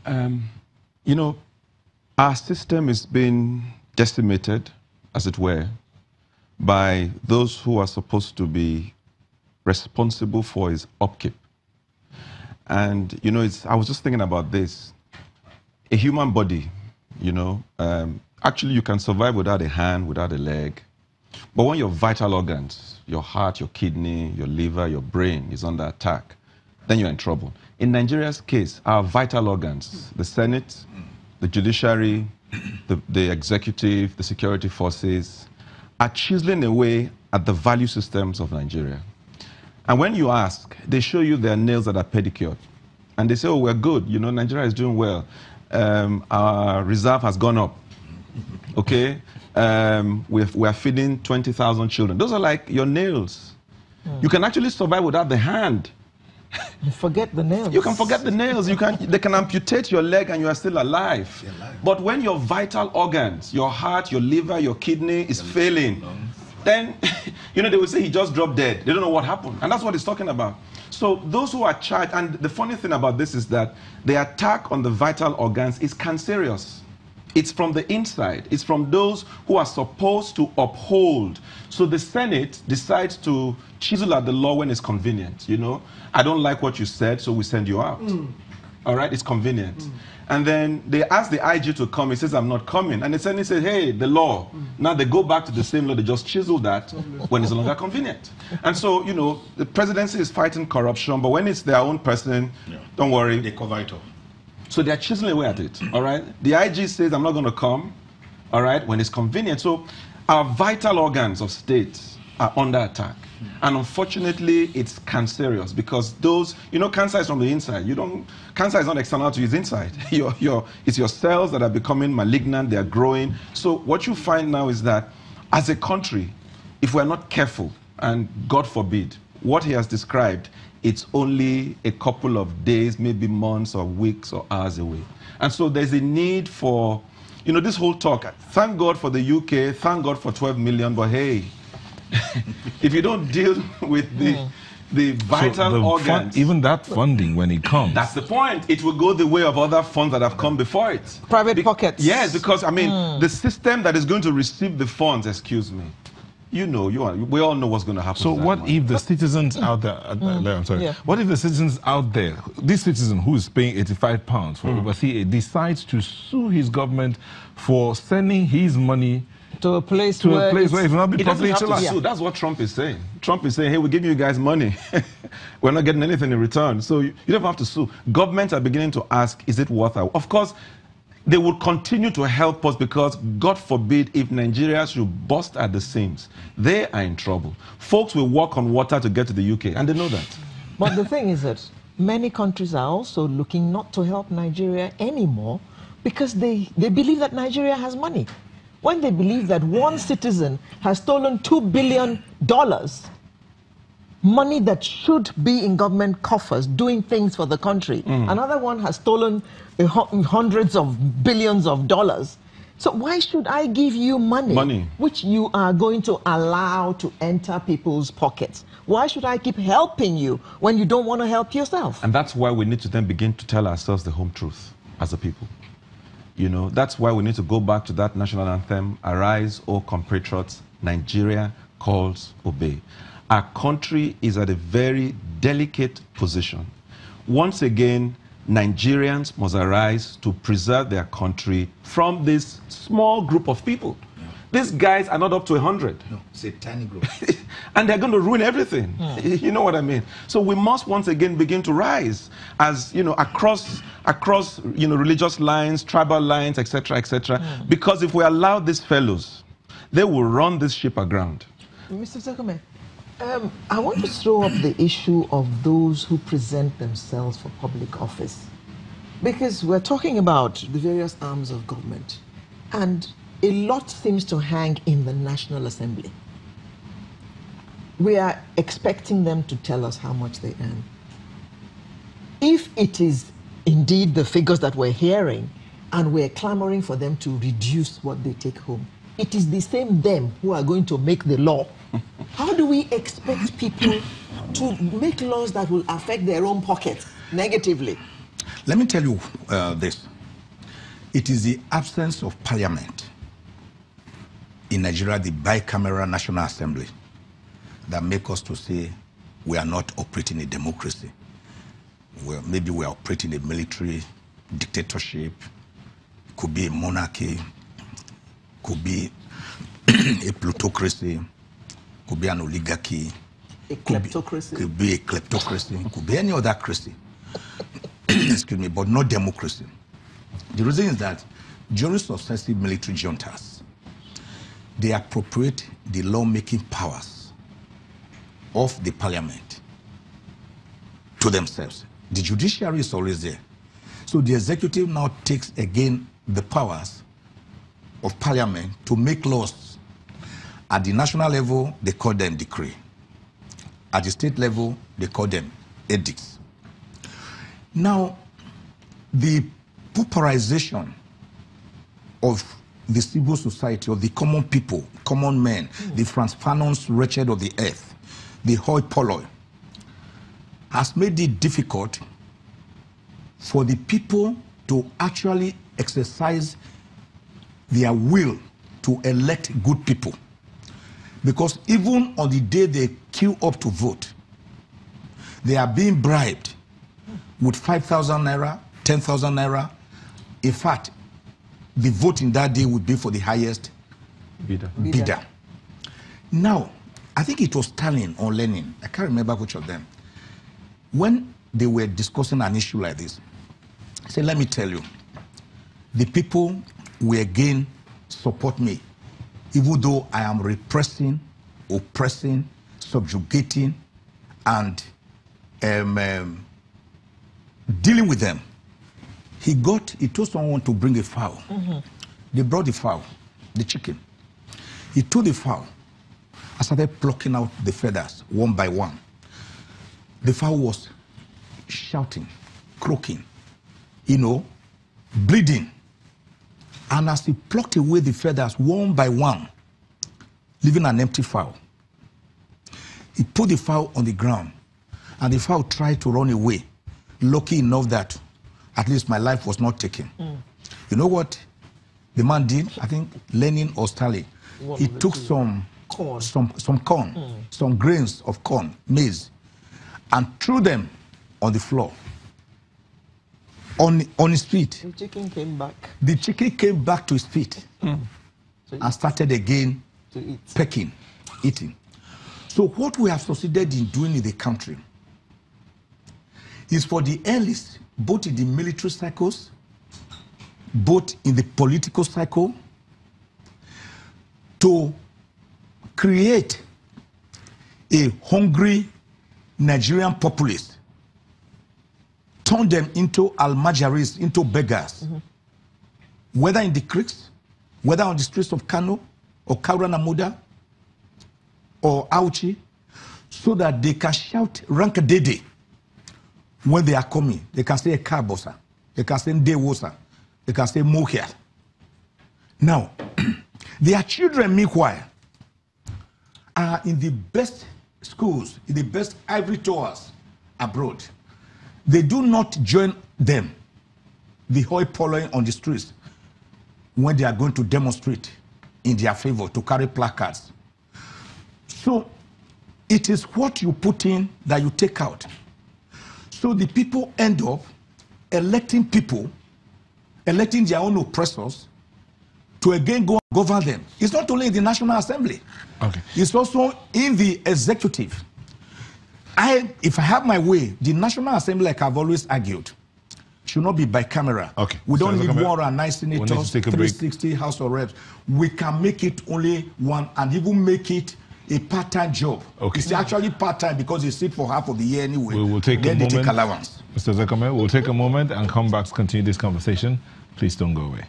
You know, our system is being decimated, as it were, by those who are supposed to be responsible for its upkeep. And, you know, I was just thinking about this. A human body, you know, actually you can survive without a hand, without a leg. But when your vital organs, your heart, your kidney, your liver, your brain is under attack, then you're in trouble. In Nigeria's case, our vital organs, the Senate, the judiciary, the executive, the security forces, are chiseling away at the value systems of Nigeria. And when you ask, they show you their nails that are pedicured. And they say, oh, we're good. You know, Nigeria is doing well. Our reserve has gone up. Okay? We're feeding 20,000 children. Those are like your nails. You can actually survive without the hand. You forget the nails. You can forget the nails. They can amputate your leg and you are still alive. But when your vital organs, your heart, your liver, your kidney is failing, then, you know, they will say he just dropped dead. They don't know what happened. And that's what he's talking about. So those who are charged, and the funny thing about this is that the attack on the vital organs is cancerous. It's from the inside. It's from those who are supposed to uphold. So the Senate decides to chisel at the law when it's convenient, you know. I don't like what you said, so we send you out. All right, it's convenient. And then they ask the IG to come. He says, I'm not coming. And the Senate says, hey, the law. Now they go back to the same law. They just chisel that when it's no longer convenient. And so, you know, the presidency is fighting corruption, but when it's their own person, don't worry. They cover it up. So they're chiseling away at it, all right? The IG says, I'm not going to come, all right, when it's convenient. So our vital organs of state are under attack. And unfortunately, it's cancerous because those, you know, cancer is from the inside. Cancer is not external to you, it's inside. It's your cells that are becoming malignant, they are growing. So what you find now is that as a country, if we're not careful, and God forbid, what he has described, it's only a couple of days, maybe months or weeks or hours away. And so there's a need for, you know, this whole talk, thank God for the UK, thank God for 12 million, but hey, if you don't deal with the vital organs. Even that funding, when it comes. That's the point. It will go the way of other funds that have come before it. Private pockets. Yes, because, I mean, the system that is going to receive the funds, excuse me, you know, we all know what's going to happen. So what if the citizens out there, I'm sorry, what if the citizens out there, this citizen who is paying £85 for overseas decides to sue his government for sending his money to a place where it will not be properly utilized? That's what Trump is saying. Trump is saying, hey, we're giving you guys money. We're not getting anything in return. So you don't have to sue. Governments are beginning to ask, is it worth it? Of course, they will continue to help us because, God forbid, if Nigeria should burst at the seams, they are in trouble. Folks will walk on water to get to the UK, and they know that. But the thing is that many countries are also looking not to help Nigeria anymore because they believe that Nigeria has money. When they believe that one citizen has stolen $2 billion, money that should be in government coffers doing things for the country, another one has stolen hundreds of billions of dollars. So why should I give you money which you are going to allow to enter people's pockets? Why should I keep helping you when you don't want to help yourself? And that's why we need to then begin to tell ourselves the home truth as a people. You know, that's why we need to go back to that national anthem, Arise, O compatriots, Nigeria calls, obey. Our country is at a very delicate position. Once again, Nigerians must arise to preserve their country from this small group of people. These guys are not up to 100. No, it's a tiny group. And they're going to ruin everything. You know what I mean? So we must once again begin to rise as, you know, across you know, religious lines, tribal lines, etc., etc. Because if we allow these fellows, they will run this ship aground. Mr. Zekome, I want to throw up the issue of those who present themselves for public office. Because we're talking about the various arms of government. And a lot seems to hang in the National Assembly. We are expecting them to tell us how much they earn. If it is indeed the figures that we're hearing, and we're clamoring for them to reduce what they take home, it is the same them who are going to make the law. How do we expect people to make laws that will affect their own pockets negatively? Let me tell you this. It is the absence of parliament in Nigeria, the bicameral National Assembly, that make us to say we are not operating a democracy. Well, maybe we are operating a military dictatorship, could be a monarchy, could be a plutocracy, could be an oligarchy, a kleptocracy. Could be a kleptocracy, could be any other crazy. Excuse me, but not democracy. The reason is that during successive military juntas, they appropriate the lawmaking powers of the parliament to themselves. The judiciary is always there. So the executive now takes again the powers of parliament to make laws. At the national level, they call them decree. At the state level, they call them edicts. Now, the pauperization of the civil society, of the common people, common men, the Franz Fanon's wretched of the earth, the hoi polloi, has made it difficult for the people to actually exercise their will to elect good people. Because even on the day they queue up to vote, they are being bribed with 5,000 naira, 10,000 naira. In fact, the voting that day would be for the highest bidder. Now, I think it was Stalin or Lenin, I can't remember which of them, when they were discussing an issue like this, he said, let me tell you, the people will again support me, even though I am repressing, oppressing, subjugating, and dealing with them. He told someone to bring a fowl. They brought the fowl, the chicken. He took the fowl. I started plucking out the feathers one by one. The fowl was shouting, croaking, bleeding. And as he plucked away the feathers one by one, leaving an empty fowl, he put the fowl on the ground, and the fowl tried to run away, lucky enough that at least my life was not taken. You know what the man did? I think Lenin or Stalin. He took some corn, some grains of corn, maize, and threw them on the floor, on his feet. The chicken came back. The chicken came back to his feet and started again to eat. pecking, eating. So what we have succeeded in doing in the country is for the elites, both in the military cycles, both in the political cycle, to create a hungry Nigerian populace, turn them into almajiris, into beggars, whether in the creeks, whether on the streets of Kano, or Kaura Namuda, or Auchi, so that they can shout Rankadede when they are coming. They can say Kabosa, they can say Ndewosa, they can say Mohia. Now, their children, meanwhile, are in the best schools, in the best ivory towers abroad. They do not join them, the hoi polloi on the streets, when they are going to demonstrate in their favor, to carry placards. So it is what you put in that you take out. So the people end up electing people, electing their own oppressors, to again go and govern them. It's not only in the National Assembly. Okay. It's also in the executive. If I have my way, the National Assembly, like I've always argued, should not be bicameral. Okay. We don't need 109 senators, 360 House of Reps. We can make it only one, and even make it a part-time job. Okay. It's actually part-time because they sit for half of the year anyway. We will take a moment. They take allowance. Mr. Zekame, we'll take a moment and come back to continue this conversation. Please don't go away.